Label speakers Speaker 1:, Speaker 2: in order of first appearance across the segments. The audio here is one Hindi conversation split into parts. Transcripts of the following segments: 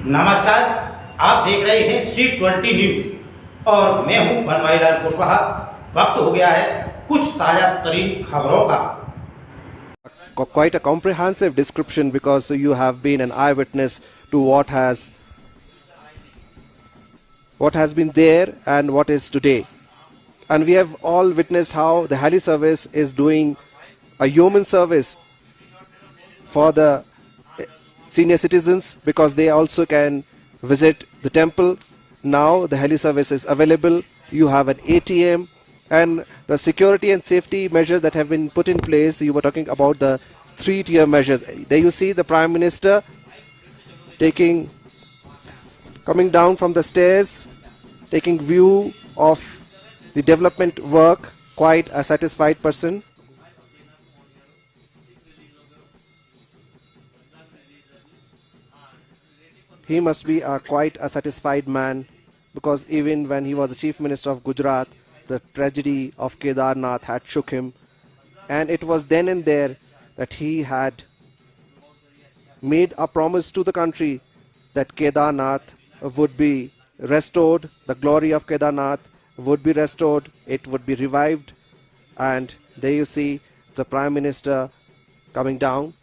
Speaker 1: नमस्कार, आप देख रहे हैं C20 न्यूज और मैं हूं बनवारीलाल कुशवाहा। वक्त हो गया है कुछ ताजा तरीन खबरों का।
Speaker 2: Quite a comprehensive description, because you have been an eyewitness to what has been there and what is today. And we have all witnessed how the heli service is doing a human service for the senior citizens, because they also can visit the temple. Now the heli service is available. You have an ATM, and the security and safety measures that have been put in place. You were talking about the 3-tier measures. There you see the Prime Minister coming down from the stairs, taking view of the development work. Quite a satisfied person. He must be quite a satisfied man, because even when he was the Chief Minister of Gujarat, the tragedy of Kedarnath had shook him, and it was then and there that he had made a promise to the country that Kedarnath would be restored, the glory of Kedarnath would be restored, it would be revived. And there you see the Prime Minister coming down.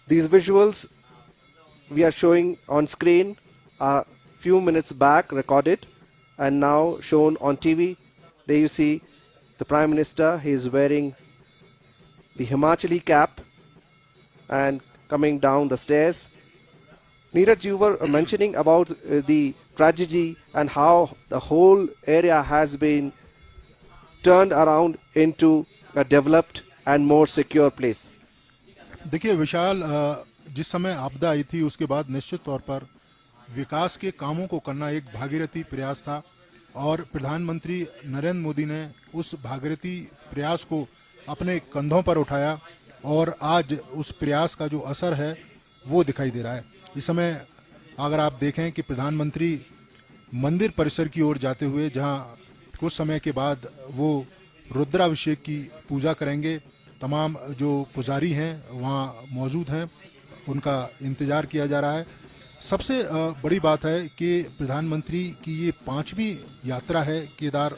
Speaker 2: These visuals we are showing on screen a few minutes back, recorded and now shown on TV. There you see the Prime Minister. He is wearing the Himachali cap and coming down the stairs. Neeraj, you were mentioning about the tragedy and how the whole area has been turned around into a developed and more secure place.
Speaker 3: देखिए विशाल, जिस समय आपदा आई थी उसके बाद निश्चित तौर पर विकास के कामों को करना एक भागीरथी प्रयास था, और प्रधानमंत्री नरेंद्र मोदी ने उस भागीरथी प्रयास को अपने कंधों पर उठाया, और आज उस प्रयास का जो असर है वो दिखाई दे रहा है। इस समय अगर आप देखें कि प्रधानमंत्री मंदिर परिसर की ओर जाते हुए, जहां कुछ समय के बाद वो रुद्राभिषेक की पूजा करेंगे, तमाम जो पुजारी हैं वहाँ मौजूद हैं, उनका इंतजार किया जा रहा है। सबसे बड़ी बात है कि प्रधानमंत्री की ये 5वीं यात्रा है केदार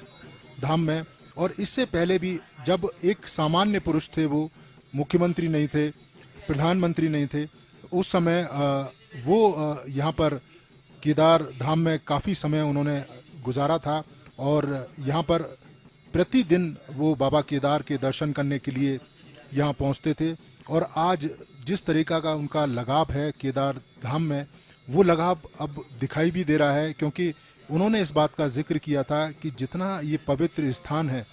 Speaker 3: धाम में, और इससे पहले भी जब एक सामान्य पुरुष थे, वो मुख्यमंत्री नहीं थे, प्रधानमंत्री नहीं थे, उस समय वो यहाँ पर केदार धाम में काफ़ी समय उन्होंने गुजारा था, और यहाँ पर प्रतिदिन वो बाबा केदार के दर्शन करने के लिए यहाँ पहुँचते थे। और आज जिस तरीका का उनका लगाव है केदार धाम में, वो लगाव अब दिखाई भी दे रहा है, क्योंकि उन्होंने इस बात का जिक्र किया था कि जितना ये पवित्र स्थान है,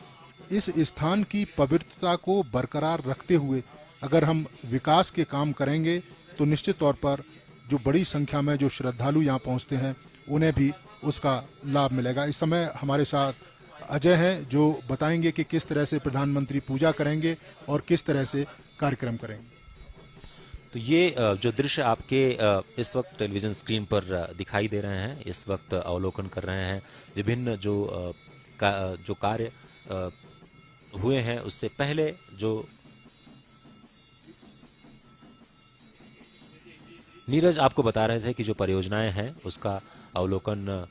Speaker 3: इस स्थान की पवित्रता को बरकरार रखते हुए अगर हम विकास के काम करेंगे तो निश्चित तौर पर जो बड़ी संख्या में जो श्रद्धालु यहाँ पहुँचते हैं उन्हें भी उसका लाभ मिलेगा। इस समय हमारे साथ अजय हैं, जो बताएंगे कि किस तरह से प्रधानमंत्री पूजा करेंगे और किस तरह से कार्यक्रम करेंगे।
Speaker 4: तो ये जो दृश्य आपके इस वक्त टेलीविजन स्क्रीन पर दिखाई दे रहे हैं, इस वक्त अवलोकन कर रहे हैं विभिन्न जो कार्य हुए हैं, उससे पहले जो नीरज आपको बता रहे थे कि जो परियोजनाएं हैं उसका अवलोकन,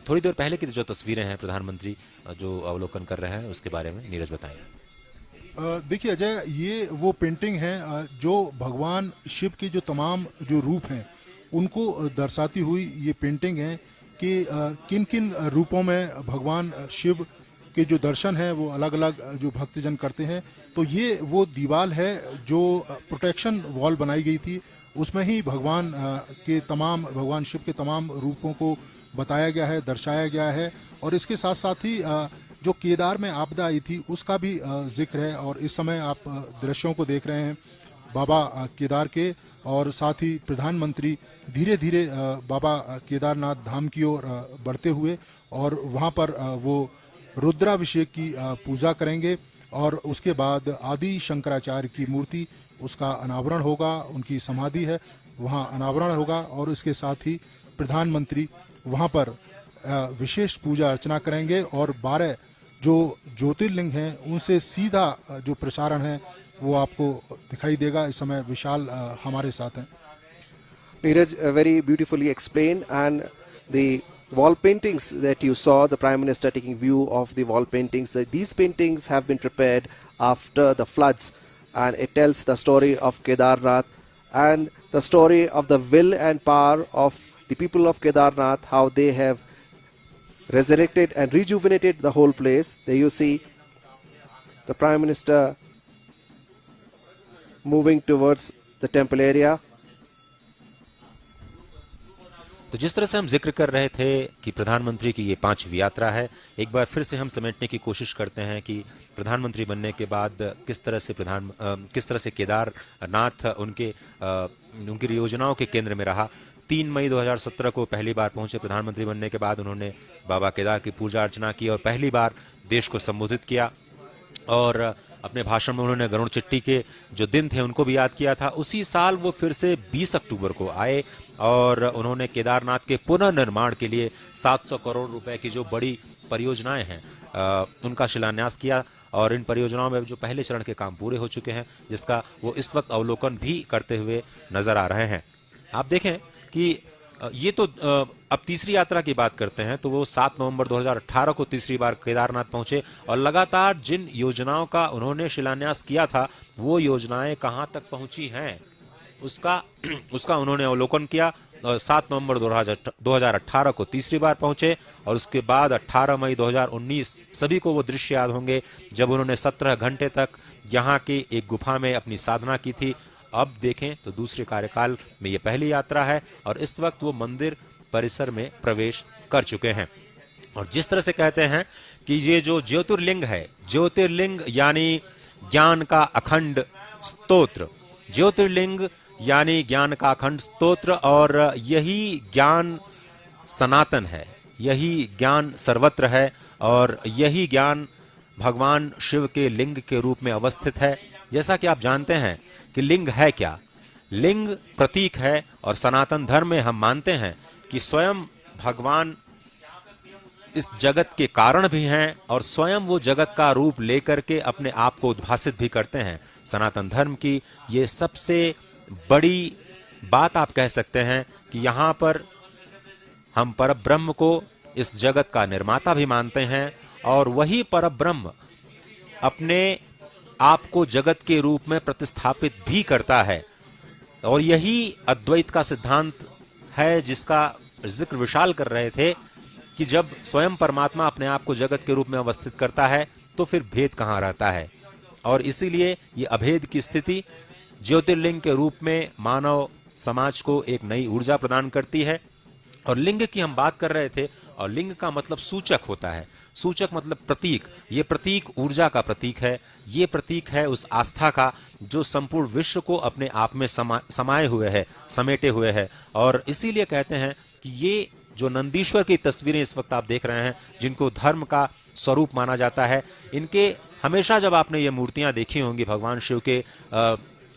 Speaker 4: थोड़ी देर पहले की जो तस्वीरें हैं प्रधानमंत्री जो अवलोकन कर रहे हैं उसके बारे में नीरज बताएं।
Speaker 3: देखिए अजय, ये वो पेंटिंग है जो भगवान शिव के जो तमाम जो रूप हैं उनको दर्शाती हुई ये पेंटिंग है कि किन किन रूपों में भगवान शिव के जो दर्शन है वो अलग अलग जो भक्तजन करते हैं। तो ये वो दीवार है जो प्रोटेक्शन वॉल बनाई गई थी, उसमें ही भगवान शिव के तमाम रूपों को बताया गया है, दर्शाया गया है। और इसके साथ साथ ही जो केदार में आपदा आई थी उसका भी जिक्र है। और इस समय आप दृश्यों को देख रहे हैं बाबा केदार के, और साथ ही प्रधानमंत्री धीरे धीरे बाबा केदारनाथ धाम की ओर बढ़ते हुए, और वहाँ पर वो रुद्राभिषेक की पूजा करेंगे, और उसके बाद आदि शंकराचार्य की मूर्ति उसका अनावरण होगा, उनकी समाधि है वहाँ अनावरण होगा, और इसके साथ ही प्रधानमंत्री वहाँ पर विशेष पूजा अर्चना करेंगे, और 12 जो ज्योतिर्लिंग हैं उनसे सीधा जो प्रसारण है वो आपको दिखाई देगा। इस समय विशाल हमारे साथ हैं।
Speaker 2: Neeraj very beautifully explained, and the wall paintings that you saw, the Prime Minister taking view of the wall paintings, these paintings have been prepared after the floods, and it tells the story of Kedarnath and the story of the will and power of the people of Kedarnath, how they have resurrected and rejuvenated the whole place. There you see the Prime Minister moving towards the temple area.
Speaker 4: तो जिस तरह से हम जिक्र कर रहे थे कि प्रधानमंत्री की ये 5वीं यात्रा है, एक बार फिर से हम समेटने की कोशिश करते हैं कि प्रधानमंत्री बनने के बाद किस तरह से केदारनाथ उनकी योजनाओं के केंद्र में रहा। 3 मई 2017 को पहली बार पहुंचे प्रधानमंत्री बनने के बाद उन्होंने बाबा केदार की पूजा अर्चना की और पहली बार देश को संबोधित किया, और अपने भाषण में उन्होंने गरुड़ चिट्ठी के जो दिन थे उनको भी याद किया था। उसी साल वो फिर से 20 अक्टूबर को आए और उन्होंने केदारनाथ के पुनर्निर्माण के लिए 700 करोड़ रुपए की जो बड़ी परियोजनाएं हैं उनका शिलान्यास किया, और इन परियोजनाओं में जो पहले चरण के काम पूरे हो चुके हैं, जिसका वो इस वक्त अवलोकन भी करते हुए नजर आ रहे हैं। आप देखें कि ये तो अब तीसरी यात्रा की बात करते हैं, तो वो 7 नवंबर 2018 को तीसरी बार केदारनाथ पहुंचे और लगातार जिन योजनाओं का उन्होंने शिलान्यास किया था वो योजनाएं कहां तक पहुंची हैं उसका उन्होंने अवलोकन किया। 7 नवंबर 2018 को तीसरी बार पहुंचे और उसके बाद 18 मई 2019 सभी को वो दृश्य याद होंगे जब उन्होंने 17 घंटे तक यहाँ की एक गुफा में अपनी साधना की थी। अब देखें तो दूसरे कार्यकाल में ये पहली यात्रा है और इस वक्त वो मंदिर परिसर में प्रवेश कर चुके हैं। और जिस तरह से कहते हैं कि ये जो ज्योतिर्लिंग है, ज्योतिर्लिंग यानी ज्ञान का अखंड स्तोत्र, ज्योतिर्लिंग यानी ज्ञान का अखंड स्तोत्र, और यही ज्ञान सनातन है, यही ज्ञान सर्वत्र है और यही ज्ञान भगवान शिव के लिंग के रूप में अवस्थित है। जैसा कि आप जानते हैं कि लिंग है क्या, लिंग प्रतीक है, और सनातन धर्म में हम मानते हैं कि स्वयं भगवान इस जगत के कारण भी हैं और स्वयं वो जगत का रूप लेकर के अपने आप को उद्भासित भी करते हैं। सनातन धर्म की ये सबसे बड़ी बात आप कह सकते हैं कि यहाँ पर हम परब्रह्म को इस जगत का निर्माता भी मानते हैं और वही परब्रह्म अपने आप को जगत के रूप में प्रतिस्थापित भी करता है। और यही अद्वैत का सिद्धांत है जिसका जिक्र विशाल कर रहे थे कि जब स्वयं परमात्मा अपने आप को जगत के रूप में अवस्थित करता है तो फिर भेद कहाँ रहता है। और इसीलिए ये अभेद की स्थिति ज्योतिर्लिंग के रूप में मानव समाज को एक नई ऊर्जा प्रदान करती है। और लिंग की हम बात कर रहे थे, और लिंग का मतलब सूचक होता है, सूचक मतलब प्रतीक। ये प्रतीक ऊर्जा का प्रतीक है, ये प्रतीक है उस आस्था का जो संपूर्ण विश्व को अपने आप में समाये हुए है, समेटे हुए है। और इसीलिए कहते हैं कि ये जो नंदीश्वर की तस्वीरें इस वक्त आप देख रहे हैं, जिनको धर्म का स्वरूप माना जाता है, इनके हमेशा जब आपने ये मूर्तियां देखी होंगी भगवान शिव के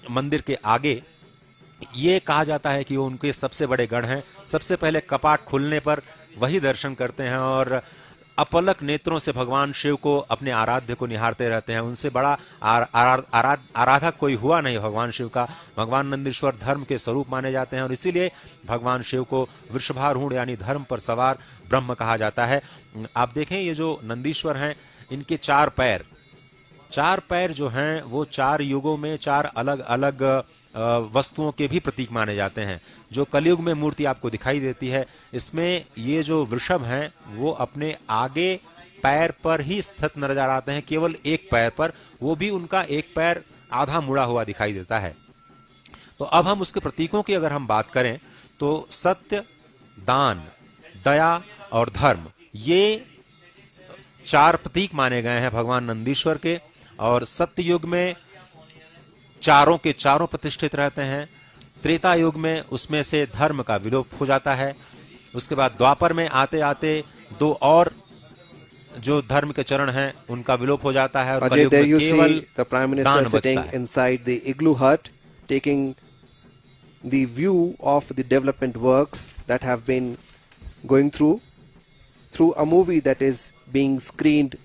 Speaker 4: मंदिर के आगे, ये कहा जाता है कि वो उनके सबसे बड़े गण हैं। सबसे पहले कपाट खुलने पर वही दर्शन करते हैं और अपलक नेत्रों से भगवान शिव को, अपने आराध्य को निहारते रहते हैं। उनसे बड़ा आराधक कोई हुआ नहीं भगवान शिव का। भगवान नंदीश्वर धर्म के स्वरूप माने जाते हैं और इसीलिए भगवान शिव को वृषभारूढ़ यानी धर्म पर सवार ब्रह्म कहा जाता है। आप देखें ये जो नंदीश्वर हैं, इनके 4 पैर जो हैं वो 4 युगों में 4 अलग अलग वस्तुओं के भी प्रतीक माने जाते हैं। जो कलयुग में मूर्ति आपको दिखाई देती है, इसमें ये जो वृषभ हैं वो अपने आगे पैर पर ही स्थित नजर आते हैं, केवल एक पैर पर, वो भी उनका एक पैर आधा मुड़ा हुआ दिखाई देता है। तो अब हम उसके प्रतीकों की अगर हम बात करें तो सत्य, दान, दया और धर्म, ये 4 प्रतीक माने गए हैं भगवान नंदीश्वर के। और सत्य युग में चारों के चारों प्रतिष्ठित रहते हैं। त्रेता युग में उसमें से धर्म का विलोप हो जाता है। उसके बाद द्वापर में आते आते 2 और जो धर्म के चरण हैं उनका विलोप हो जाता है और कलयुग में केवल
Speaker 2: the Prime Minister sitting inside the igloo hut taking the view of the development works that have been going through a movie that is being screened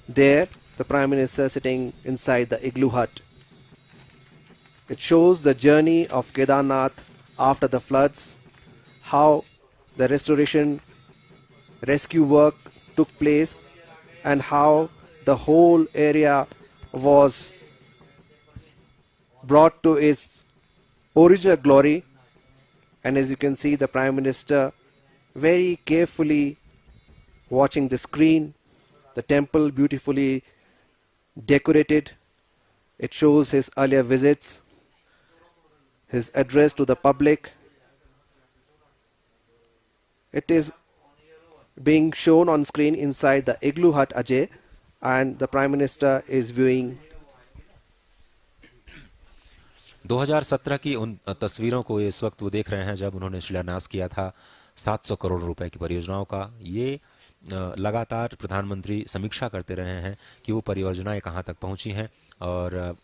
Speaker 2: there. The Prime Minister sitting inside the igloo hut. It shows the journey of Kedarnath after the floods, how the restoration rescue work took place, and how the whole area was brought to its original glory. And as you can see, the Prime Minister very carefully watching the screen, the temple beautifully decorated. It shows his earlier visits, his address to the public. It is being shown on screen inside the Igloo Hut, Ajay, and the Prime Minister is viewing.
Speaker 4: 2017 की उन तस्वीरों को इस वक्त वो देख रहे हैं जब उन्होंने शिलान्यास किया था 700 करोड़ रुपए की परियोजनाओं का। ये लगातार प्रधानमंत्री समीक्षा करते रहे हैं कि वो परियोजनाएं कहां तक पहुंची हैं, और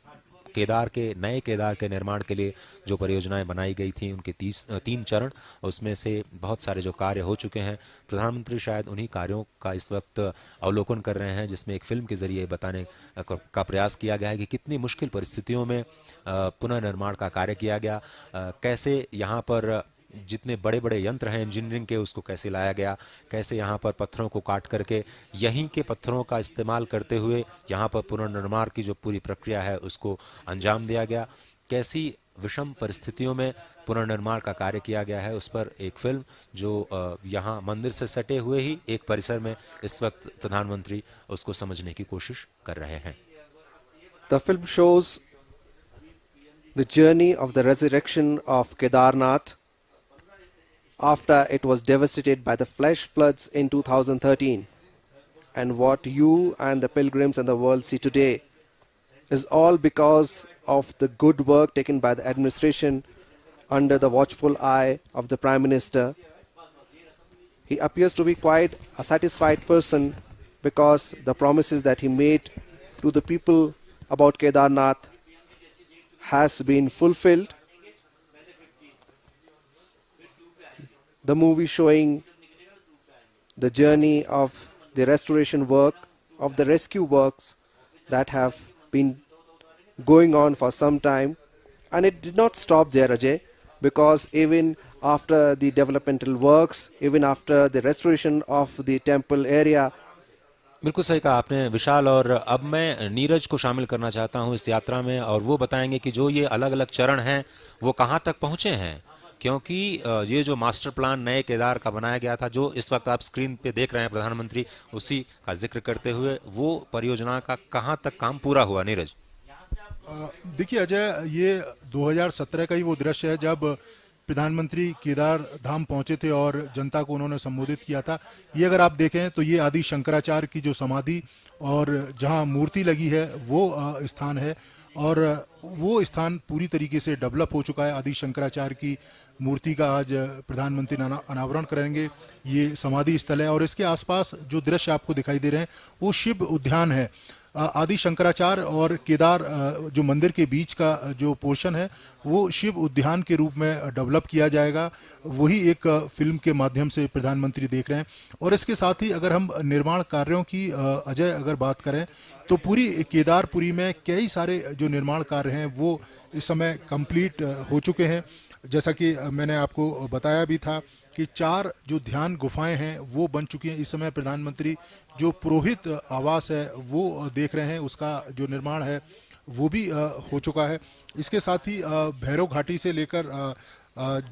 Speaker 4: नए केदार के निर्माण के लिए जो परियोजनाएं बनाई गई थी उनके 3 चरण, उसमें से बहुत सारे जो कार्य हो चुके हैं, प्रधानमंत्री शायद उन्हीं कार्यों का इस वक्त अवलोकन कर रहे हैं, जिसमें एक फिल्म के जरिए बताने का प्रयास किया गया है कि कितनी मुश्किल परिस्थितियों में पुनर्निर्माण का कार्य किया गया, कैसे यहाँ पर जितने बड़े बड़े यंत्र हैं इंजीनियरिंग के उसको कैसे लाया गया, कैसे यहाँ पर पत्थरों को काट करके यहीं के पत्थरों का इस्तेमाल करते हुए यहाँ पर पुनर्निर्माण की जो पूरी प्रक्रिया है उसको अंजाम दिया गया, कैसी विषम परिस्थितियों में पुनर्निर्माण का कार्य किया गया है, उस पर एक फिल्म जो यहाँ मंदिर से सटे हुए ही एक परिसर में इस वक्त प्रधानमंत्री उसको समझने की कोशिश कर रहे हैं।
Speaker 2: The film shows the journey of the resurrection of Kedarnath after it was devastated by the flash floods in 2013, and what you and the pilgrims and the world see today is all because of the good work taken by the administration under the watchful eye of the Prime Minister. He appears to be quite a satisfied person because the promises that he made to the people about Kedarnath has been fulfilled. The movie showing the journey of the restoration work, of the rescue works that have been going on for some time, and it did not stop there, Ajay, because even after the developmental works, even after the restoration of the temple area,
Speaker 4: बिल्कुल सही कहा आपने विशाल, और अब मैं नीरज को शामिल करना चाहता हूं इस यात्रा में, और वो बताएंगे कि जो ये अलग अलग चरण हैं वो कहां तक पहुंचे हैं, क्योंकि ये जो मास्टर प्लान नए केदार का बनाया गया था, जो इस वक्त आप स्क्रीन पे देख रहे हैं प्रधानमंत्री उसी का जिक्र करते हुए, वो परियोजना का कहां तक काम पूरा हुआ। नीरज,
Speaker 3: देखिए अजय, ये 2017 का ही वो दृश्य है जब प्रधानमंत्री केदार धाम पहुंचे थे और जनता को उन्होंने संबोधित किया था। ये अगर आप देखें तो ये आदि शंकराचार्य की जो समाधि और जहां मूर्ति लगी है वो स्थान है, और वो स्थान पूरी तरीके से डेवलप हो चुका है। आदि शंकराचार्य की मूर्ति का आज प्रधानमंत्री अनावरण करेंगे। ये समाधि स्थल है और इसके आसपास जो दृश्य आपको दिखाई दे रहे हैं वो शिव उद्यान है। आदि शंकराचार्य और केदार जो मंदिर के बीच का जो पोर्शन है वो शिव उद्यान के रूप में डेवलप किया जाएगा। वही एक फिल्म के माध्यम से प्रधानमंत्री देख रहे हैं। और इसके साथ ही अगर हम निर्माण कार्यों की अजय अगर बात करें तो पूरी केदारपुरी में कई सारे जो निर्माण कार्य हैं वो इस समय कंप्लीट हो चुके हैं। जैसा कि मैंने आपको बताया भी था कि 4 जो ध्यान गुफाएं हैं वो बन चुकी हैं। इस समय प्रधानमंत्री जो पुरोहित आवास है वो देख रहे हैं, उसका जो निर्माण है वो भी हो चुका है। इसके साथ ही भैरव घाटी से लेकर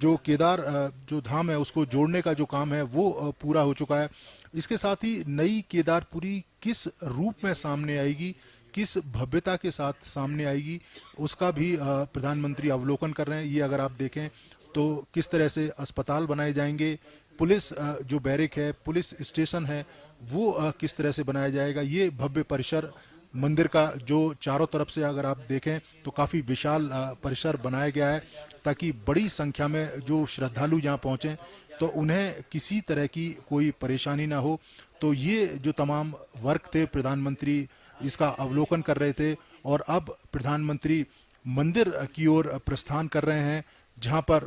Speaker 3: जो केदार जो धाम है उसको जोड़ने का जो काम है वो पूरा हो चुका है। इसके साथ ही नई केदारपुरी किस रूप में सामने आएगी, किस भव्यता के साथ सामने आएगी, उसका भी प्रधानमंत्री अवलोकन कर रहे हैं। ये अगर आप देखें तो किस तरह से अस्पताल बनाए जाएंगे, पुलिस जो बैरिक है, पुलिस स्टेशन है, वो किस तरह से बनाया जाएगा। ये भव्य परिसर मंदिर का जो चारों तरफ से अगर आप देखें तो काफ़ी विशाल परिसर बनाया गया है ताकि बड़ी संख्या में जो श्रद्धालु यहाँ पहुँचें तो उन्हें किसी तरह की कोई परेशानी ना हो। तो ये जो तमाम वर्क थे प्रधानमंत्री इसका अवलोकन कर रहे थे और अब प्रधानमंत्री मंदिर की ओर प्रस्थान कर रहे हैं जहां पर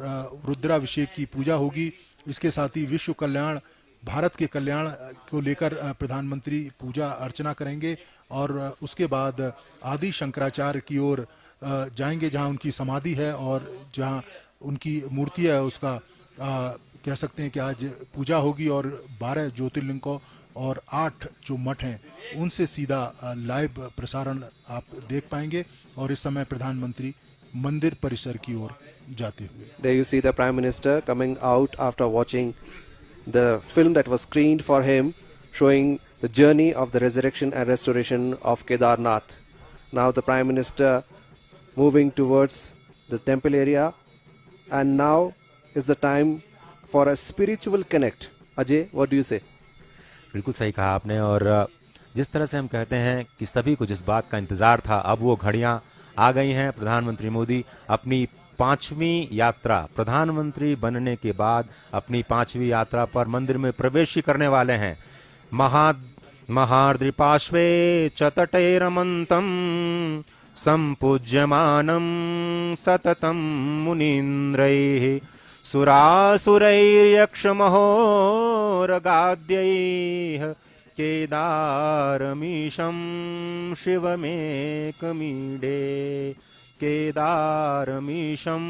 Speaker 3: रुद्राभिषेक की पूजा होगी। इसके साथ ही विश्व कल्याण, भारत के कल्याण को लेकर प्रधानमंत्री पूजा अर्चना करेंगे और उसके बाद आदि शंकराचार्य की ओर जाएंगे जहां उनकी समाधि है और जहां उनकी मूर्ति है उसका कह सकते हैं कि आज पूजा होगी और 12 ज्योतिर्लिंगों और 8 जो मठ हैं उनसे सीधा लाइव प्रसारण आप देख पाएंगे। और इस समय प्रधानमंत्री मंदिर परिसर की ओर जाते हुए।
Speaker 2: There you see the Prime Minister coming out after watching the film that was screened for him, showing the journey of the resurrection and restoration of Kedarnath. Now the Prime Minister moving towards the temple area, and now is the time for a spiritual connect. Ajay, what do you say?
Speaker 4: बिल्कुल सही कहा आपने। और जिस तरह से हम कहते हैं कि सभी को जिस बात का इंतजार था, अब वो घड़ियां आ गई हैं। प्रधानमंत्री मोदी अपनी 5वीं यात्रा, प्रधानमंत्री बनने के बाद अपनी 5वीं यात्रा पर मंदिर में प्रवेश ही करने वाले हैं। महार्द्रिपार्श्वे च तटे रमन्तं सम्पूज्यमानं सततं मुनीन्द्रैः सुरासुरैर्यक्षमहोरगाद्यैः केदारमीशं शिवमेकमीडे केदारमीशं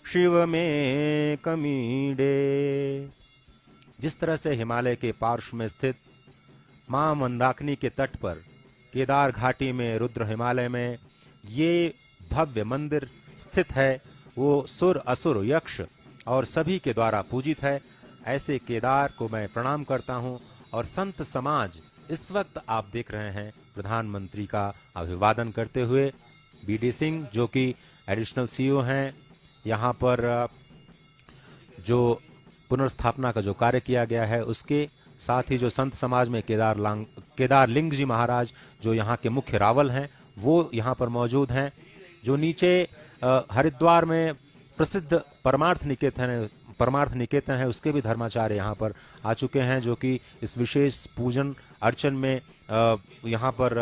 Speaker 4: शिवमेकमीडे। जिस तरह से हिमालय के पार्श्व में स्थित मां मंदाकिनी के तट पर केदार घाटी में रुद्र हिमालय में ये भव्य मंदिर स्थित है, वो सुर असुर यक्ष और सभी के द्वारा पूजित है। ऐसे केदार को मैं प्रणाम करता हूं। और संत समाज इस वक्त आप देख रहे हैं प्रधानमंत्री का अभिवादन करते हुए। बीडी सिंह जो कि एडिशनल सीईओ हैं, यहाँ पर जो पुनर्स्थापना का जो कार्य किया गया है उसके साथ ही जो संत समाज में केदार लिंग जी महाराज जो यहाँ के मुख्य रावल हैं वो यहाँ पर मौजूद हैं। जो नीचे हरिद्वार में प्रसिद्ध परमार्थ निकेतन है उसके भी धर्माचार्य यहाँ पर आ चुके हैं, जो कि इस विशेष पूजन अर्चन में यहाँ पर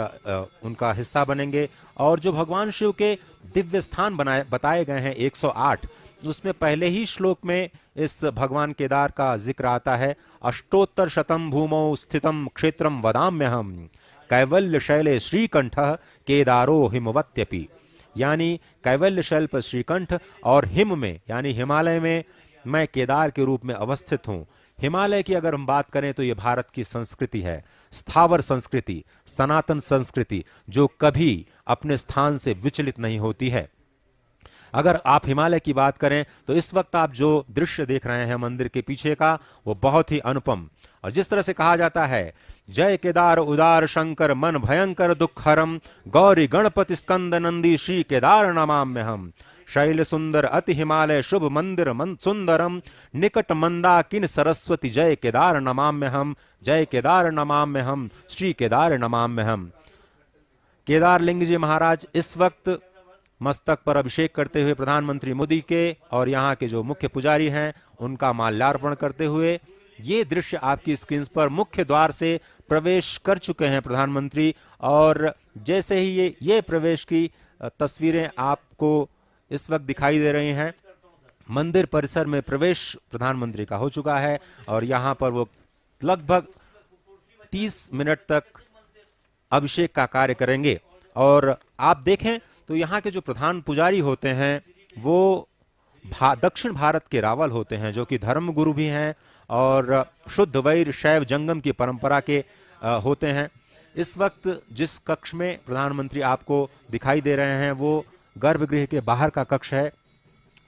Speaker 4: उनका हिस्सा बनेंगे। और जो भगवान शिव के दिव्य स्थान बताए गए हैं 108, उसमें पहले ही श्लोक में इस भगवान केदार का जिक्र आता है। अष्टोत्तर शतम भूमौ स्थितम क्षेत्रम वदाम्यहम कैवल्य शैले श्रीकंठः केदारो हिमवत्यपि। यानी कैवल्य शैल पर श्रीकंठ और हिम में यानी हिमालय में मैं केदार के रूप में अवस्थित हूं। हिमालय की अगर हम बात करें तो यह भारत की संस्कृति है, स्थावर संस्कृति, सनातन संस्कृति, जो कभी अपने स्थान से विचलित नहीं होती है। अगर आप हिमालय की बात करें तो इस वक्त आप जो दृश्य देख रहे हैं मंदिर के पीछे का, वो बहुत ही अनुपम। और जिस तरह से कहा जाता है, जय केदार उदार शंकर मन भयंकर दुखहरम गौरी गणपति स्कंद नंदी श्री केदार नमाम्यहम शैल सुंदर अति हिमालय शुभ मंदिर सुंदरम निकट मंदाकिन सरस्वती जय केदार नमाम्यहम जय केदार नमाम्यहम श्री केदार नमाम्यहम। केदार लिंग जी महाराज इस वक्त मस्तक पर अभिषेक करते हुए प्रधानमंत्री मोदी के और यहाँ के जो मुख्य पुजारी हैं उनका माल्यार्पण करते हुए ये दृश्य आपकी स्क्रीन पर मुख्य द्वार से प्रवेश कर चुके हैं प्रधानमंत्री। और जैसे ही ये प्रवेश की तस्वीरें आपको इस वक्त दिखाई दे रही हैं, मंदिर परिसर में प्रवेश प्रधानमंत्री का हो चुका है और यहाँ पर वो लगभग 30 मिनट तक अभिषेक का कार्य करेंगे। और आप देखें तो यहाँ के जो प्रधान पुजारी होते हैं वो दक्षिण भारत के रावल होते हैं, जो कि धर्म गुरु भी हैं और शुद्ध वैर शैव जंगम की परंपरा के होते हैं। इस वक्त जिस कक्ष में प्रधानमंत्री आपको दिखाई दे रहे हैं वो गर्भगृह के बाहर का कक्ष है,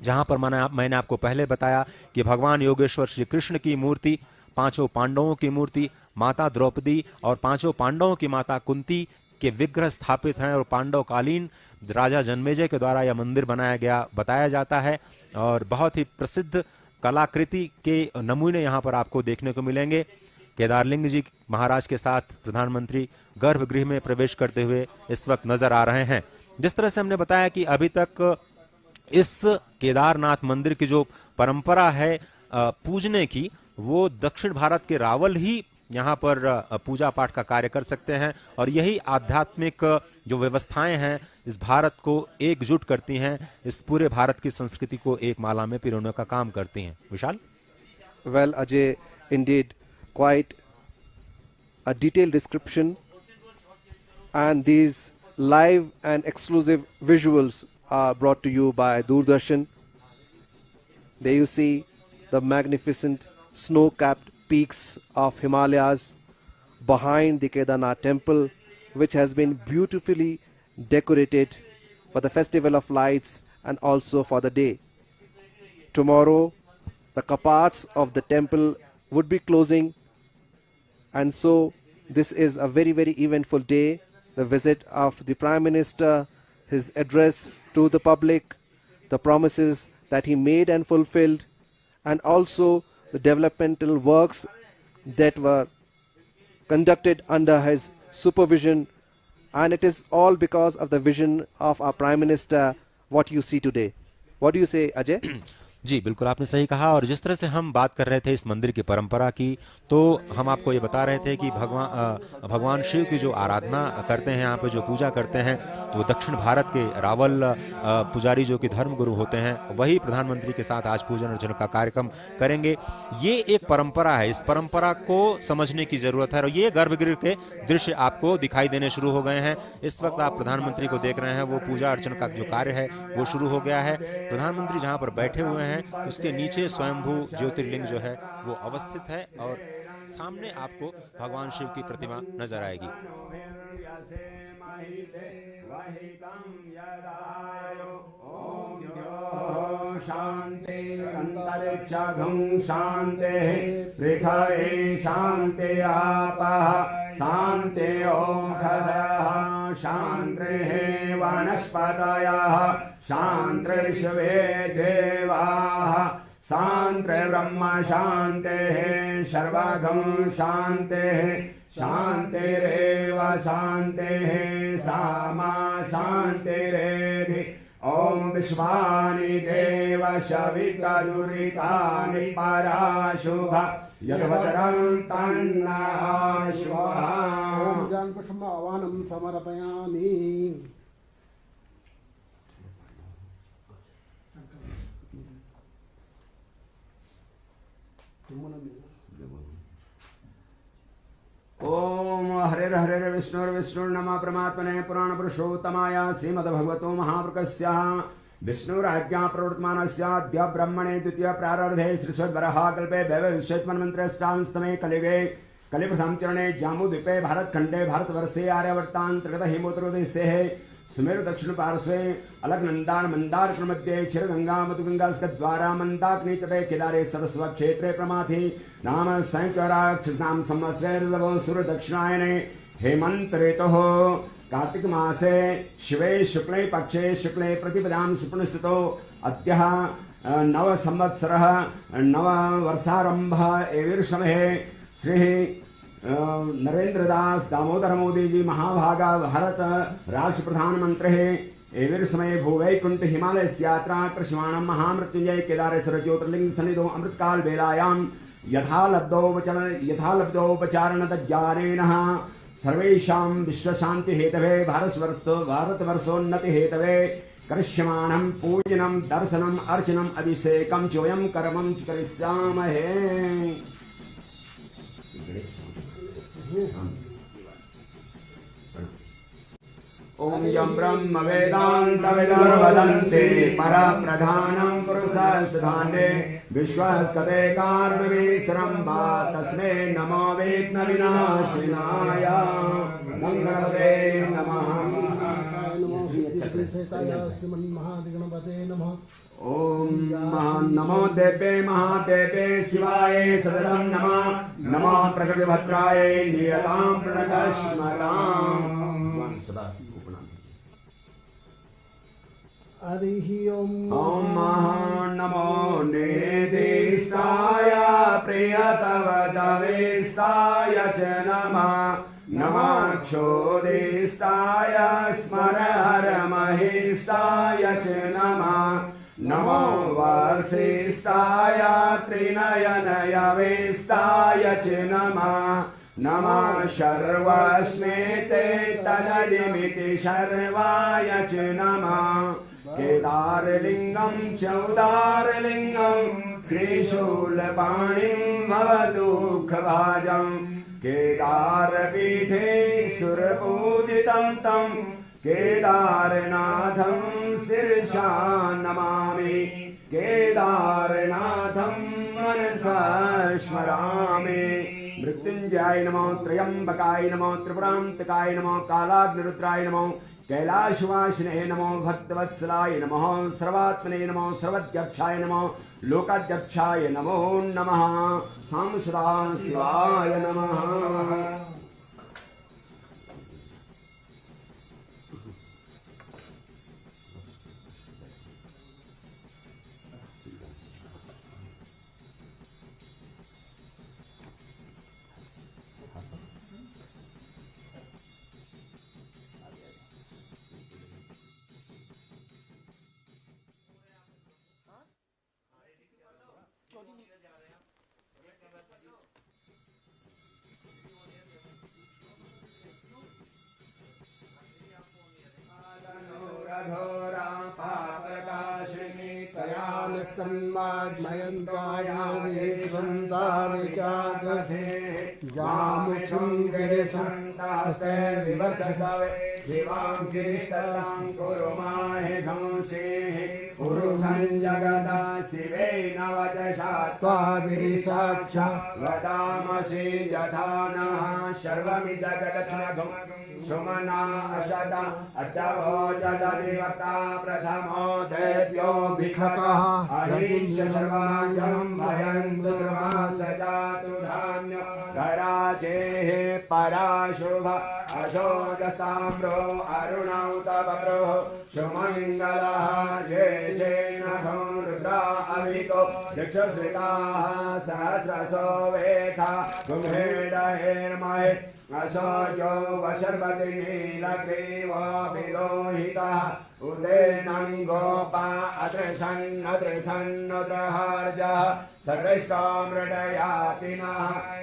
Speaker 4: जहां पर मैंने आपको पहले बताया कि भगवान योगेश्वर श्री कृष्ण की मूर्ति, 5 पांडवों की मूर्ति, माता द्रौपदी और 5 पांडवों की माता कुंती के विग्रह स्थापित हैं। और पांडवकालीन राजा जन्मेजय के द्वारा यह मंदिर बनाया गया बताया जाता है। और बहुत ही प्रसिद्ध कलाकृति के नमूने यहाँ पर आपको देखने को मिलेंगे। केदारलिंग जी महाराज के साथ प्रधानमंत्री गर्भगृह में प्रवेश करते हुए इस वक्त नजर आ रहे हैं। जिस तरह से हमने बताया कि अभी तक इस केदारनाथ मंदिर की जो परंपरा है पूजने की, वो दक्षिण भारत के रावल ही यहाँ पर पूजा पाठ का कार्य कर सकते हैं। और यही आध्यात्मिक जो व्यवस्थाएं हैं इस भारत को एकजुट करती हैं, इस पूरे भारत की संस्कृति को एक माला में पिरोने का काम करती हैं। विशाल?
Speaker 2: Well, Ajay, indeed, quite a detailed description, and these live and exclusive visuals are brought to you by Doordarshan. There you see the magnificent snow-capped peaks of Himalayas behind the Kedarnath temple, which has been beautifully decorated for the festival of lights and also for the day. Tomorrow, the kapats of the temple would be closing, and so this is a very, very eventful day. The visit of the Prime Minister, his address to the public, the promises that he made and fulfilled, and also the developmental works that were conducted under his supervision. And it is all because of the vision of our Prime Minister, what you see today. What do you say, Ajay?
Speaker 4: जी बिल्कुल आपने सही कहा। और जिस तरह से हम बात कर रहे थे इस मंदिर की परंपरा की, तो हम आपको ये बता रहे थे कि भगवान शिव की जो आराधना करते हैं, यहाँ पे जो पूजा करते हैं, तो वो दक्षिण भारत के रावल पुजारी जो कि धर्मगुरु होते हैं, वही प्रधानमंत्री के साथ आज पूजन अर्चन का कार्यक्रम करेंगे। ये एक परंपरा है, इस परंपरा को समझने की जरूरत है। और ये गर्भगृह के दृश्य आपको दिखाई देने शुरू हो गए हैं। इस वक्त आप प्रधानमंत्री को देख रहे हैं, वो पूजा अर्चन का जो कार्य है वो शुरू हो गया है। प्रधानमंत्री जहाँ पर बैठे हुए हैं उसके नीचे स्वयंभू ज्योतिर्लिंग जो है वो अवस्थित है, और सामने आपको भगवान शिव की प्रतिमा नजर आएगी।
Speaker 5: शांति अंतरिक्षं शांति पृथ्वी शांति आपः शांति ओषधयः शान्तिः वनस्पतयः शान्तिर्विश्वे देवाः शान्तिर्ब्रह्म शान्तिः सर्वगं शान्तिः शान्तिरेव शान्तिः सामा शान्तिरेधि। ॐ विश्वानि देव शवितदुरितानि पराशुभ यद्वदरं तन्नः स्वाहा।
Speaker 6: ॐ जानपुष्पमावाहनं समर्पयामि।
Speaker 5: ओम हरे हरे विष्णुर्नमः परमात्मने पुराण पुरुषोत्तमाय श्रीमद्भगवतो महापुरुषस्य विष्णुराज्ञा प्रवर्तमानस्य अद्य ब्रह्मणे द्वितीय प्रारब्धे श्रीश्वरवराहकल्पे वैवस्वैतमन्त्रष्टांस्तमे कलिगे कलिप्रथम चरणे जाम्बूद्वीपे भारतखंडे भारतवर्षे आर्यावर्तान्तर्गत हिमोत्तरदेशे सुमेरु दक्षिण पार्श्वे अलकनंदान मंदार मध्ये क्षीरगंगा मधुगंगा द्वारा मंदाग्नि तटे केदारे सरस्व क्षेत्रे प्रमाथि नाम संकराक्षसाम संवत्सरे सूर्य दक्षिणायने हेमंत ऋतुः कार्तिक मासे शिवे शुक्ले पक्षे शुक्ले प्रतिपदां सुपुनस्थितो अद्यः नव संवत्सरः नव वर्षारंभः एविर्षमहे श्री नरेंद्र दास दामोदर मोदी जी महाभागा भारत राष्ट्र प्रधानमंत्री एविर समय भूवैकुंठ हिमालय यात्रा कृष्माणम महामृत्युंजय केदारेश्वर ज्योतिर्लिंग सन्निधो अमृतकाल बेलायां यथालब्धोपचारण ज्ञानेन सर्वेषां विश्वशांति हेतवे भारतवर्षोन्नति हेतवे करिष्यमाणं पूजनं दर्शनम् अर्चनम् अभिषेकं चोयं कर्मं करिष्यामहे। ओम यं ब्रह्म वेदांत विदर्वदन्ते परप्रधानं पुरुषस्धाने विश्वस्कते कार्मवीश्रम्भा तस्मै नमो वेद्न विनाशिनाय गंगणपते नमः। श्रीमन्महागणपते नमः। ओम नमो देवे महादेवे शिवाय सदनं नमः। नमो प्रकृतिभद्राय नियतां प्रणतस्मराम्।
Speaker 6: हरिः
Speaker 5: ओम नमो निदिष्टाय प्रियतवदवेष्टाय च नमः। नमः क्षोदिष्टाय स्मरहरमहिष्टाय च नमः। नमो वर्षिष्ठाय त्रिनयनयवेष्टाय च नमः। नमः शर्वस्मेते तददिमिति शर्वाय च नमः। केदारलिंगं चौदारलिंगं श्रीशूलपाणिं भवदुःखभाजं केदारपीठे सुरपूजितं तं केदारनाथं शिरसा नमामि। केदारनाथं मनसा स्मरामि मृत्युंजयाय नमो त्र्यंबकाय नमो त्रिपुरांतकाय नमो कालाग्निरुद्राय नमो कैलाशवासिने नमो भक्तवत्सलाय नमः सर्वात्मने नमो सर्वध्यक्षाय नमो लोकाध्यक्षाय नमो नमः सां सदा शिवाय नमः। घोरा पापकाशिनी तयास्तन्माज्मयन्तायाविचागसे जामुखं गिरिसन्तास्ते विवर्धसवे शिवां गिरिस्तरां कुरु माहि घंसेः पुरुषं जगदा शिवे नवदशा त्वाभिरिसाक्षा वदामसि यथा नः सर्वमि जगदक्षणगं सुमना अशदा अद्यवो जदधिवक्ता प्रथमो देव्यो भिखकः अहिंस सर्वाजं भयं दुर्वा सजातु धान्य धराचेः पराशुभ अशोकस्ताम्रो अरुणौतवप्रो सुमङ्गलः जेनघो रुद्रा अवितो दक्षश्रिताः सहस्रसो वेथा गुंहेडहेर्महे असोजो वशर्वति नीलग्रीवो विलोहितः उदेनं गोपा अत्रसन्नत्रहर्जः सकृष्टो मृडयातिनः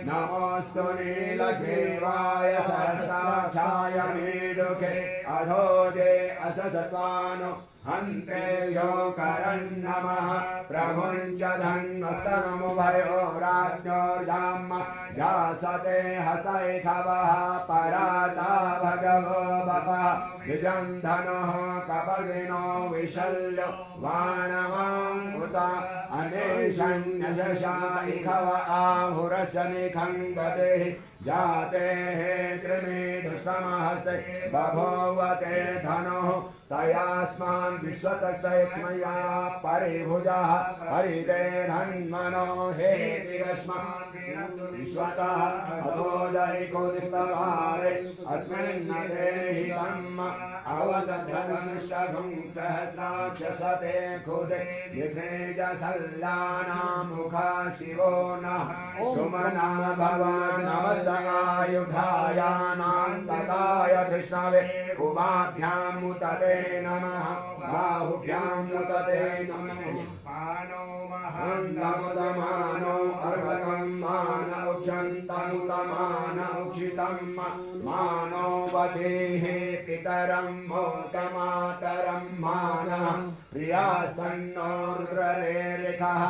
Speaker 5: नमोऽस्तु नीलग्रीवाय सहस्राक्षाय मीडुखे अधोजे अससत्वानो हन्ते यो करन्नमः प्रभुञ्च धन्वस्तनमुभयो राज्ञोर्जाम जासते हसैखवः पराता भगवो बपः विजं धनुः कपर्दिनो विशल्यो वाणवाङ्मुत अनेशन्यशशाइखव आहुरशनिखं गतिः जातेः त्रिमेधुष्टमहस्ते बभूवते धनुः तयास्मान् विश्वतश्चैक्ष्मया परिभुजः हरिते धन्मनो हेतिरस्मान् विश्वतः अतो जैकोदिस्तवारे अस्मिन्नते हितम् अवदधनुष्टभुं सहस्राक्षसते खुदे विसेजसल्लानामुखा शिवो नः सुमना भवान् नमस्तकायुधायानान्तकाय कृष्णवे उभाभ्यां मुतते नमः बाहुभ्यां मुतते नमः पानो महन्दमुदमानो अर्भकं मान उक्षन्तमुदमान उक्षितं मानो वधेः पितरं मोकमातरं मानः प्रियास्तन्नो रुद्ररेरिखः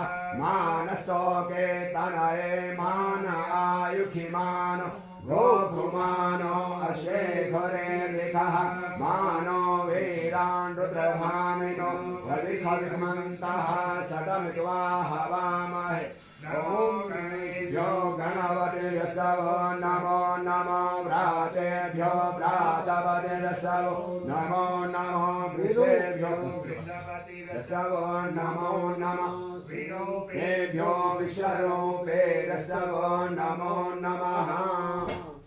Speaker 5: मानस्तोके तनये मान आयुखिमानो गोभुमानो अशेखरेरिखः मानो वीरान् रुद्रभामिनो हविखविमन्तः सदमित्वा हवामहे ॐ यो गणपतिर्यस्सवो नमो नमो व्रातेभ्यो व्रातपतिर्यस्सवो नमो नमो वृषेभ्यो वृषपतिर्यस्सवो नमो नमः विरूपेभ्यो विश्वरूपेर्यस्सवो नमो नमः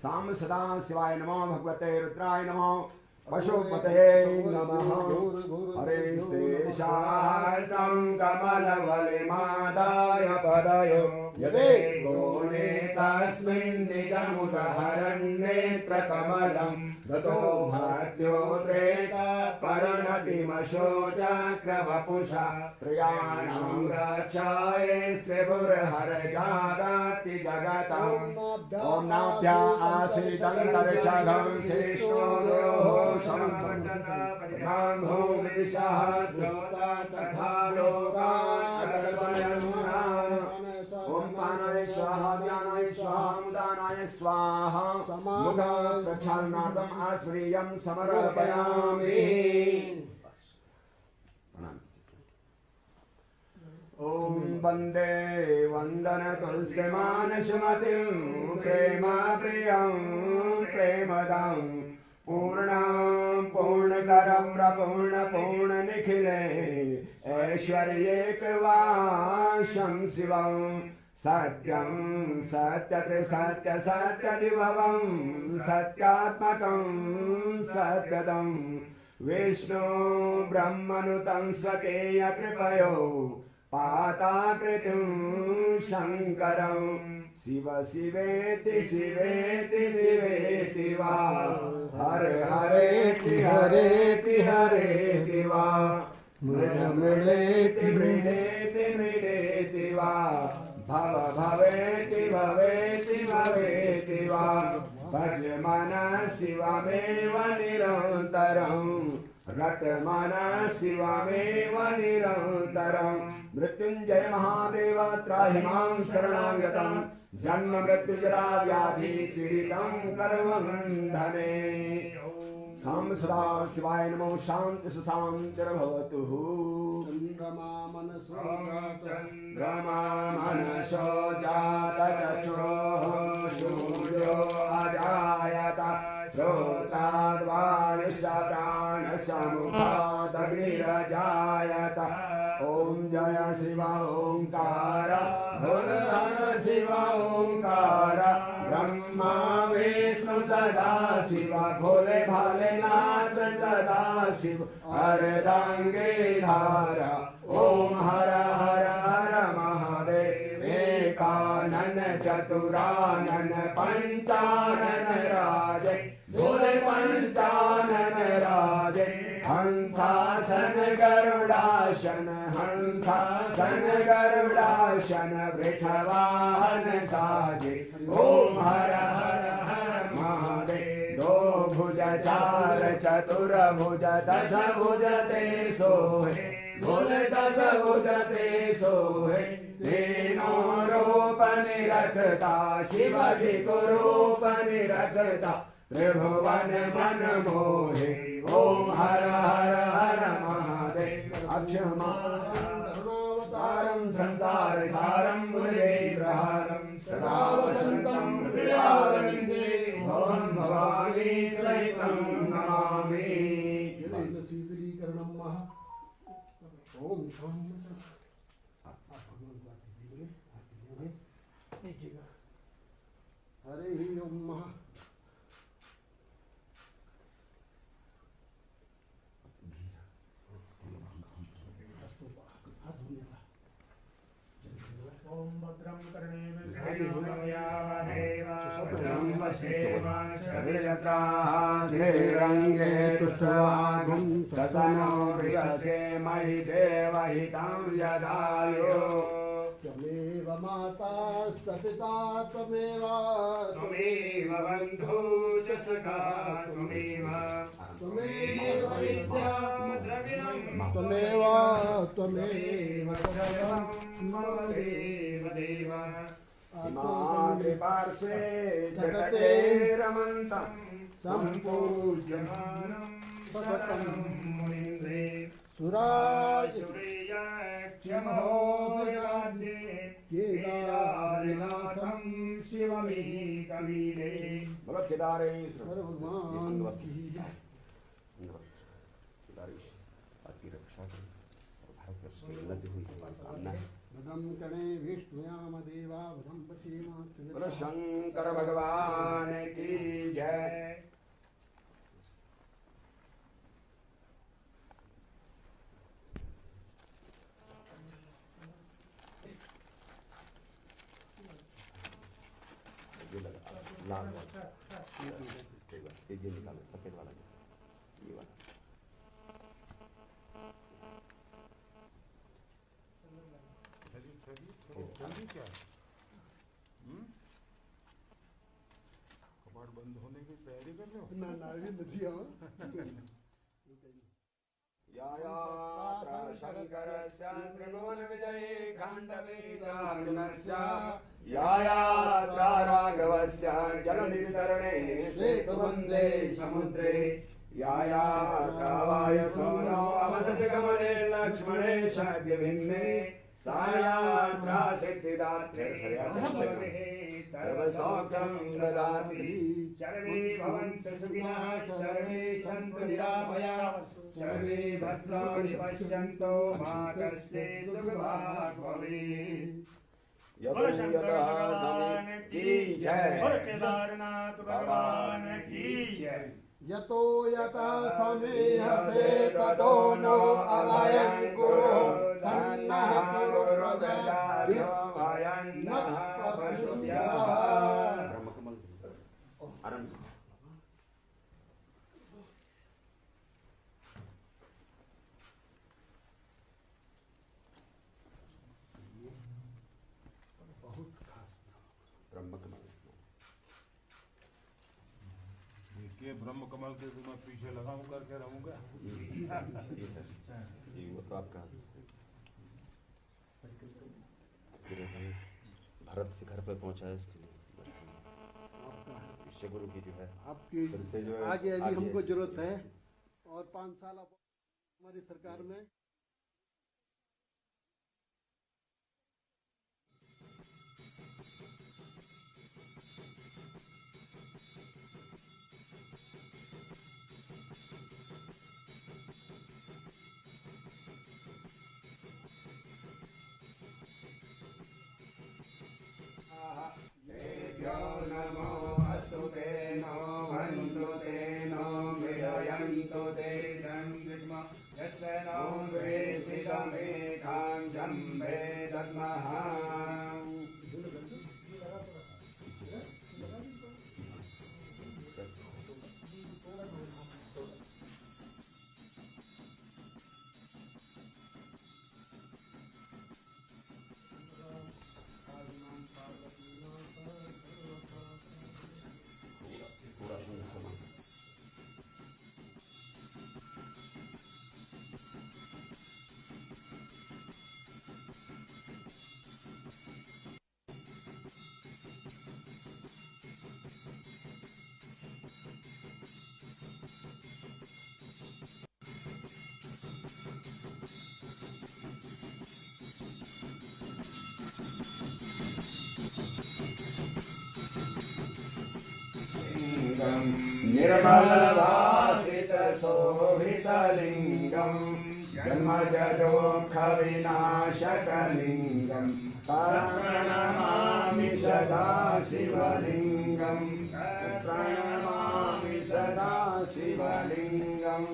Speaker 5: सां सदा शिवाय नमो भगवते रुद्राय नमो पशुपते नमः हरे श्रीशास्त्रं कमलवलिमादाय पदयो यदे गोने तस्मिन् निजमुदहरन्नेत्रकमलं ततो भाद्योद्रेका परिणतिमशोचक्रवपुषा त्रयाणां रक्षाय स्त्रिपुरहरजागाति जगतम् ॐ नाभ्या आसीदन्तरिक्षगं शिष्णोर्योः शङ्खं भूमिशहस्रोता तथा लोकाकल्पयन्मुना ॐ पानाय स्वाहा ज्ञानाय स्वाहा मुदानाय स्वाहा मुखं प्रक्षालनार्थम् आस्मरीयं समर्पयामि। ॐ वन्दे वन्दन तुलसीमानसुमतिं प्रेम प्रियं प्रेमदं पूर्णं पूर्णकरं प्रपूर्ण पूर्णनिखिले ऐश्वर्येकवासं शिवं सत्यं सत्यत्रिसत्य सत्यविभवं सत्यात्मकं सत्यदं विष्णु ब्रह्मनुतं स्वकीय कृपयो पाताकृतिं शङ्करं शिव शिवेति शिवेति शिवेति वा हर हरेति हरेति हरेति वा मृड मृडेति मृडेति मृडेति वा भव भवेति भवेति भवेति वा भज मन शिवमेव निरन्तरं रट मन शिवमेव निरन्तरं मृत्युञ्जय महादेव त्राहि मां शरणागतं जन्म मृत्युजरा व्याधि पीडितं कर्मबन्धने सां सदा शिवाय नमो शान्ति शान्तिर्भवतु
Speaker 6: चन्द्रमा
Speaker 5: मनसो जातचक्षुः सूर्यो अजायत श्रोत्राद्वायुष्य प्राणसमुखादग्निरजायत ॐ जय शिव ओंकार हर शिव ओंकार ब्रह्मा विष्णु सदा शिव भोले भालेनाथ सदा शिव अर्धांगिधार ओम हर हर हर महादेव एकानन चतुरानन पंचानन राजे भोले पंचानन राजे हंसासन गरुडासन हंसासन गरुडासन वृषवाहन साजे ओम हर हर हर महादेव दो भुज चार चतुर भुज दश भुज ते सोहे भोले दश भुज ते सोहे तीनों रूप निरखता शिवाजी को रूप निरखता त्रिभुवन मन मोहे ओम हर हर हर महादेव अक्षमावतारं संसार सारं मुरलीधरहारं सदा वसन्तं हृदयारविन्दे भवं भवानी सहितं नमामि
Speaker 6: शीतलीकरणं महा ओम हरे ओम महा
Speaker 7: ओम भद्रं कर्णेभिर्यत्रांगे
Speaker 5: तुष्टवागुं सदनो बृहसे महि देवहितं यदायो
Speaker 6: त्वमेव माता सपिता त्वमेव
Speaker 7: बन्धु च सखा त्वमेव
Speaker 6: विद्या
Speaker 7: द्रविणं
Speaker 6: त्वमेव त्वमेव
Speaker 7: मम देव देव
Speaker 5: मातृपार्श्वे जगते रमन्तं
Speaker 7: सम्पूज्यमानं सततं मुनीन्द्रे
Speaker 6: सुराज
Speaker 7: सुरेयाक्षमहोदयाद्ये केदारनाथं शिवमेकवीरे
Speaker 5: भगवत केदारेश
Speaker 6: भगवान की
Speaker 5: केदारेश आपकी रक्षा करें और भारतवर्ष की उन्नति हुई है कामना है
Speaker 6: भद्रं कर्णे विष्णुयाम देवा भद्रं पश्येम
Speaker 5: बोलो शंकर भगवान की जय लाल वाला ये निकालो सफेद वाला ये वाला
Speaker 3: कपाट बंद होने की तैयारी कर रहे हो
Speaker 6: ना ये नदिया
Speaker 5: शंकरस्य त्रिभुवन विजये खाण्डवे यायात्रा राघवस्य जलनिधितरणे सेतुबन्धे समुद्रे यायात्रा वायुसूनो अवसति गमने लक्ष्मणे शाद्यभिन्ने
Speaker 8: सायात्रा सिद्धिदात्रे सर्वसौख्यं ददाति
Speaker 7: सर्वे भवन्तु सुखिनः सर्वे सन्तु निरामयाः सर्वे भद्राणि पश्यन्तु मा कश्चित् दुःखभाग् भवेत्। बोलो शंकर भगवान की जय। बोलो केदारनाथ भगवान की जय।
Speaker 6: यतो यथा समेहसे ततो नो अभयं कुरु सन्नः कुरु प्रजाभ्यो
Speaker 8: भयन्नः पशुभ्यः।
Speaker 5: ब्रह्मकमल आनंद ब्रह्मकमल
Speaker 9: के ब्रह्म कमल के मैं पीछे लगा हूँ करके रहूंगा।
Speaker 5: जी सर जी वो तो आपका भारत से घर पर पहुंचा है इसलिए गुरु की जो है
Speaker 6: आपकी
Speaker 5: फिर से जो है
Speaker 6: आगे अभी हमको जरूरत है और 5 साल हमारी सरकार में
Speaker 8: नमो अस्तु ते नो वन्दु ते नो मृदयन्तु ते जन्म यस्य नो द्वेषितमेकां जम्भे दद्मः। निर्मलभासितशोभितलिङ्गं जन्मजदुःखविनाशकलिङ्गं प्रणमामि सदा शिवलिङ्गं प्रणमामि सदा शिवलिङ्गम्।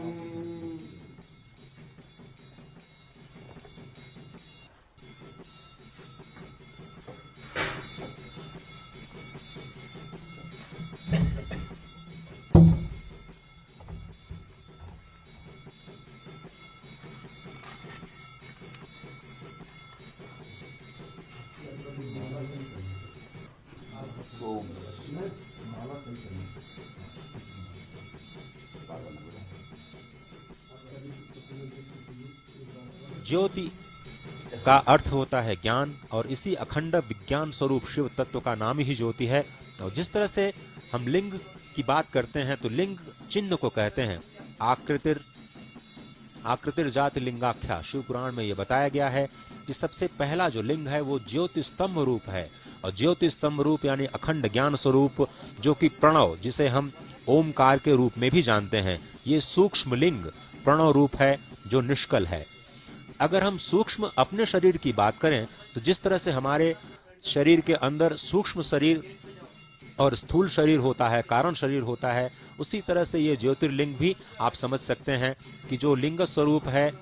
Speaker 4: ज्योति का अर्थ होता है ज्ञान और इसी अखंड विज्ञान स्वरूप शिव तत्व का नाम ही ज्योति है। और जिस तरह से हम लिंग की बात करते हैं तो लिंग चिन्ह को कहते हैं। आकृतिर जाति लिंगाख्या, शिव पुराण में यह बताया गया है कि सबसे पहला जो लिंग है वो ज्योति स्तंभ रूप है। और ज्योति स्तंभ रूप यानी अखंड ज्ञान स्वरूप जो कि प्रणव, जिसे हम ओमकार के रूप में भी जानते हैं, ये सूक्ष्म लिंग प्रणव रूप है जो निष्कल है। अगर हम सूक्ष्म अपने शरीर की बात करें तो जिस तरह से हमारे शरीर के अंदर सूक्ष्म शरीर और स्थूल शरीर होता है, कारण शरीर होता है, उसी तरह से ये ज्योतिर्लिंग भी आप समझ सकते हैं कि जो लिंग स्वरूप है,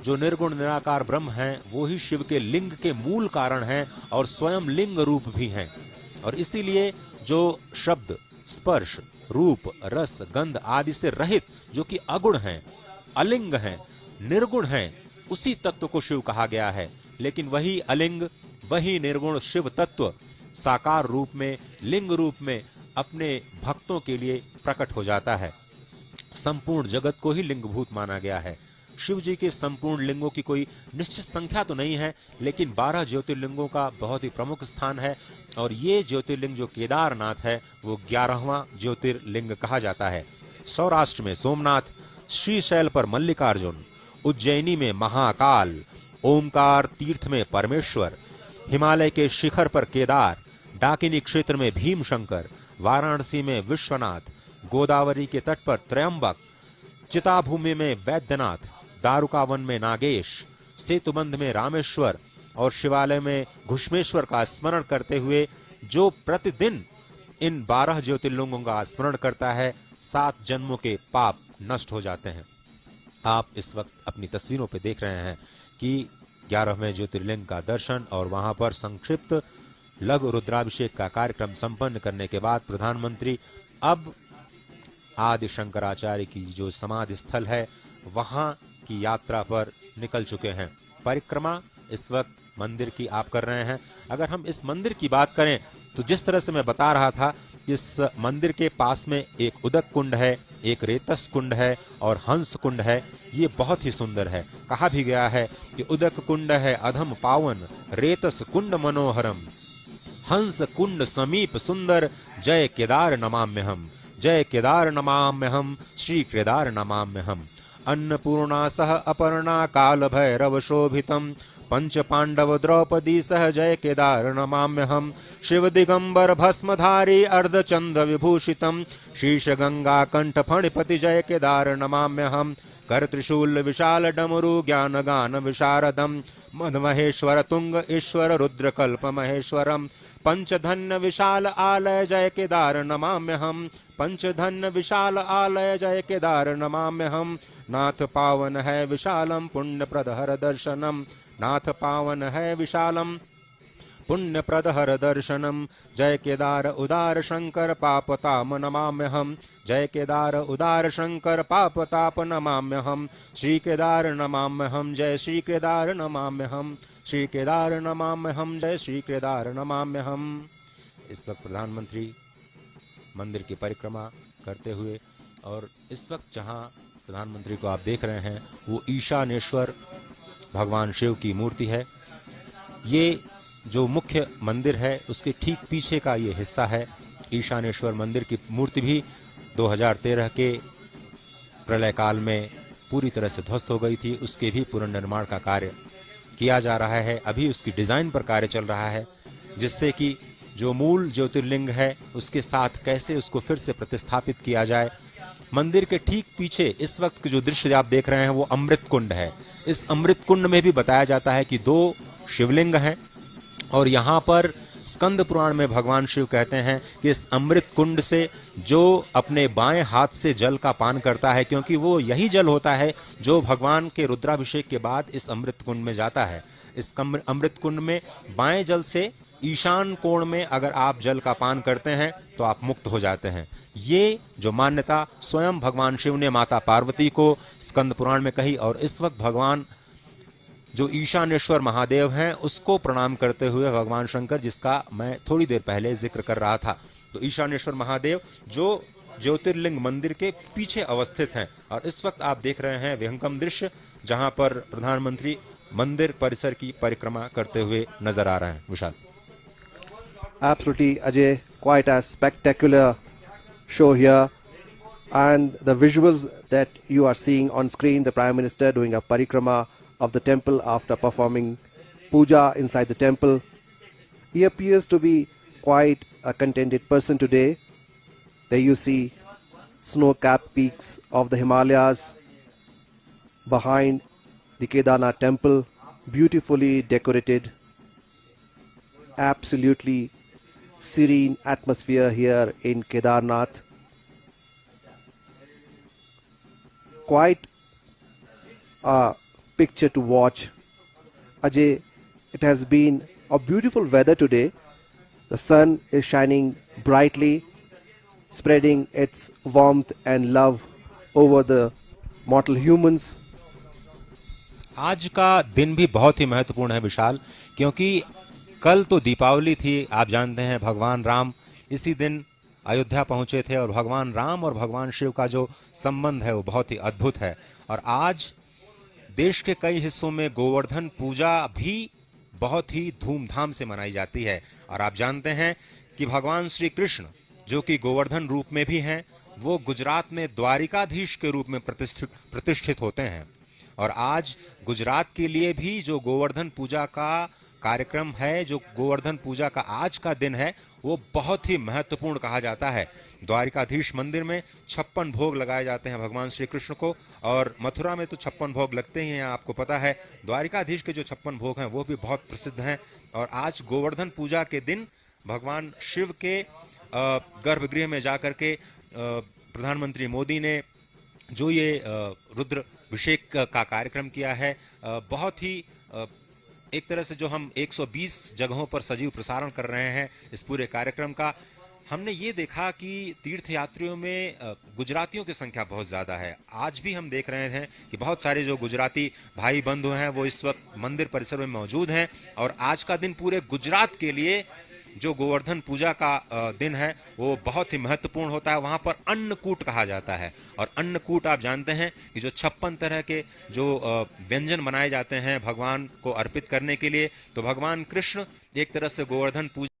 Speaker 4: जो निर्गुण निराकार ब्रह्म है, वो ही शिव के लिंग के मूल कारण हैं और स्वयं लिंग रूप भी हैं। और इसीलिए जो शब्द, स्पर्श, रूप, रस, गंध आदि से रहित जो कि अगुण हैं, अलिंग हैं, निर्गुण हैं, उसी तत्व को शिव कहा गया है। लेकिन वही अलिंग, वही निर्गुण शिव तत्व साकार रूप में, लिंग रूप में अपने भक्तों के लिए प्रकट हो जाता है। संपूर्ण जगत को ही लिंगभूत माना गया है। शिव जी के संपूर्ण लिंगों की कोई निश्चित संख्या तो नहीं है, लेकिन 12 ज्योतिर्लिंगों का बहुत ही प्रमुख स्थान है। और ये ज्योतिर्लिंग जो केदारनाथ है वो 11वां ज्योतिर्लिंग कहा जाता है। सौराष्ट्र में सोमनाथ, श्रीशैल पर मल्लिकार्जुन, उज्जैनी में महाकाल, ओमकार तीर्थ में परमेश्वर, हिमालय के शिखर पर केदार, डाकिनी क्षेत्र में भीमशंकर, वाराणसी में विश्वनाथ, गोदावरी के तट पर त्रयंबक, चिताभूमि में वैद्यनाथ, दारुकावन में नागेश, सेतुबंध में रामेश्वर और शिवालय में घुष्मेश्वर का स्मरण करते हुए जो प्रतिदिन इन 12 ज्योतिर्लिंगों का स्मरण करता है, 7 जन्मों के पाप नष्ट हो जाते हैं। आप इस वक्त अपनी तस्वीरों पे देख रहे हैं कि 11वें ज्योतिर्लिंग का दर्शन और वहां पर संक्षिप्त लघु रुद्राभिषेक का कार्यक्रम संपन्न करने के बाद प्रधानमंत्री अब आदि शंकराचार्य की जो समाधि स्थल है वहां की यात्रा पर निकल चुके हैं। परिक्रमा इस वक्त मंदिर की आप कर रहे हैं। अगर हम इस मंदिर की बात करें तो जिस तरह से मैं बता रहा था, इस मंदिर के पास में एक उदक कुंड है, एक रेतस कुंड है और हंस कुंड है। ये बहुत ही सुंदर है। कहा भी गया है कि उदक कुंड है अधम पावन, रेतस कुंड मनोहरम, हंस कुंड समीप सुंदर, जय केदार नमाम्यहम, जय केदार नमाम्यहम, श्री केदार नमाम्यहम। अन्नपूर्णा सह अपर्णा काल भैरव शोभितम, पंच पांडव द्रौपदी सह जय केदार नमाम्यहम। शिव दिगंबर भस्मधारी अर्धचंद्र विभूषितम, शीश गंगा कंठ फणिपति जय केदार नमाम्यहम। कर त्रिशूल विशाल डमरु ज्ञान गान विशारदम, मद महेश्वर तुंग ईश्वर रुद्र कल्प महेश्वरम। पंचधन्य विशाल आलय जय केदार नमाम्यहम, पंचधन्य विशाल आलय जय केदार नमाम्यहम। नाथ पावन है विशालम पुण्य प्रदहर दर्शनम, नाथ पावन है विशालम पुण्य प्रदहर दर्शनम। जय केदार उदार शंकर पापताप नमाम्यहम, जय केदार उदार शंकर पापताप नमाम्यहम। श्री केदार नमाम्यहम, जय श्री केदार नमाम्यहम, श्री केदार नमाम्यहम, जय श्री केदार नमाम्यहम। इस वक्त प्रधानमंत्री मंदिर की परिक्रमा करते हुए, और इस वक्त जहां प्रधानमंत्री को आप देख रहे हैं वो ईशानेश्वर भगवान शिव की मूर्ति है। ये जो मुख्य मंदिर है उसके ठीक पीछे का ये हिस्सा है। ईशानेश्वर मंदिर की मूर्ति भी 2013 के प्रलय काल में पूरी तरह से ध्वस्त हो गई थी। उसके भी पुनर्निर्माण का कार्य किया जा रहा है। अभी उसकी डिजाइन पर कार्य चल रहा है, जिससे कि जो मूल ज्योतिर्लिंग है उसके साथ कैसे उसको फिर से प्रतिस्थापित किया जाए। मंदिर के ठीक पीछे इस वक्त के जो दृश्य आप देख रहे हैं वो अमृत कुंड है। इस अमृत कुंड में भी बताया जाता है कि 2 शिवलिंग हैं, और यहाँ पर स्कंद पुराण में भगवान शिव कहते हैं कि इस अमृत कुंड से जो अपने बाएं हाथ से जल का पान करता है, क्योंकि वो यही जल होता है जो भगवान के रुद्राभिषेक के बाद इस अमृत कुंड में जाता है। इस अमृत कुंड में बाएं जल से ईशान कोण में अगर आप जल का पान करते हैं तो आप मुक्त हो जाते हैं। ये जो मान्यता स्वयं भगवान शिव ने माता पार्वती को स्कंद पुराण में कही, और इस वक्त भगवान जो ईशानेश्वर महादेव हैं उसको प्रणाम करते हुए भगवान शंकर, जिसका मैं थोड़ी देर पहले जिक्र कर रहा था, तो ईशानेश्वर महादेव जो ज्योतिर्लिंग मंदिर के पीछे अवस्थित हैं। और इस वक्त आप देख रहे हैं विहंगम दृश्य जहां पर प्रधानमंत्री मंदिर परिसर की परिक्रमा करते हुए नजर आ रहे हैं। विशाल।
Speaker 2: Absolutely, Ajay, quite a spectacular show here, and the visuals that you are seeing on screen, the Prime Minister doing a parikrama of the temple after performing puja inside the temple. He appears to be quite a contented person today. There you see snow-capped peaks of the Himalayas behind the Kedarnath temple, beautifully decorated. Absolutely serene atmosphere here in Kedarnath. Quite a picture to watch. Ajay, it has been a beautiful weather today. The sun is shining brightly, spreading its warmth and love over the mortal humans.
Speaker 4: आज का दिन भी बहुत ही महत्वपूर्ण है विशाल, क्योंकि कल तो दीपावली थी। आप जानते हैं भगवान राम इसी दिन अयोध्या पहुंचे थे, और भगवान राम और भगवान शिव का जो संबंध है वो बहुत ही अद्भुत है। और आज देश के कई हिस्सों में गोवर्धन पूजा भी बहुत ही धूमधाम से मनाई जाती है। और आप जानते हैं कि भगवान श्री कृष्ण जो कि गोवर्धन रूप में भी हैं, वो गुजरात में द्वारिकाधीश के रूप में प्रतिष्ठित होते हैं। और आज गुजरात के लिए भी जो गोवर्धन पूजा का कार्यक्रम है, जो गोवर्धन पूजा का आज का दिन है, वो बहुत ही महत्वपूर्ण कहा जाता है। द्वारिकाधीश मंदिर में 56 भोग लगाए जाते हैं भगवान श्री कृष्ण को, और मथुरा में तो 56 भोग लगते ही हैं, आपको पता है। द्वारिकाधीश के जो 56 भोग हैं वो भी बहुत प्रसिद्ध हैं। और आज गोवर्धन पूजा के दिन भगवान शिव के गर्भगृह में जाकर के प्रधानमंत्री मोदी ने जो ये रुद्र अभिषेक का कार्यक्रम किया है, बहुत ही एक तरह से जो हम 120 जगहों पर सजीव प्रसारण कर रहे हैं इस पूरे कार्यक्रम का, हमने ये देखा कि तीर्थयात्रियों में गुजरातियों की संख्या बहुत ज़्यादा है। आज भी हम देख रहे हैं कि बहुत सारे जो गुजराती भाई बंधु हैं वो इस वक्त मंदिर परिसर में मौजूद हैं। और आज का दिन पूरे गुजरात के लिए जो गोवर्धन पूजा का दिन है वो बहुत ही महत्वपूर्ण होता है। वहाँ पर अन्नकूट कहा जाता है, और अन्नकूट आप जानते हैं कि जो 56 तरह के जो व्यंजन बनाए जाते हैं भगवान को अर्पित करने के लिए, तो भगवान कृष्ण एक तरह से गोवर्धन पूजा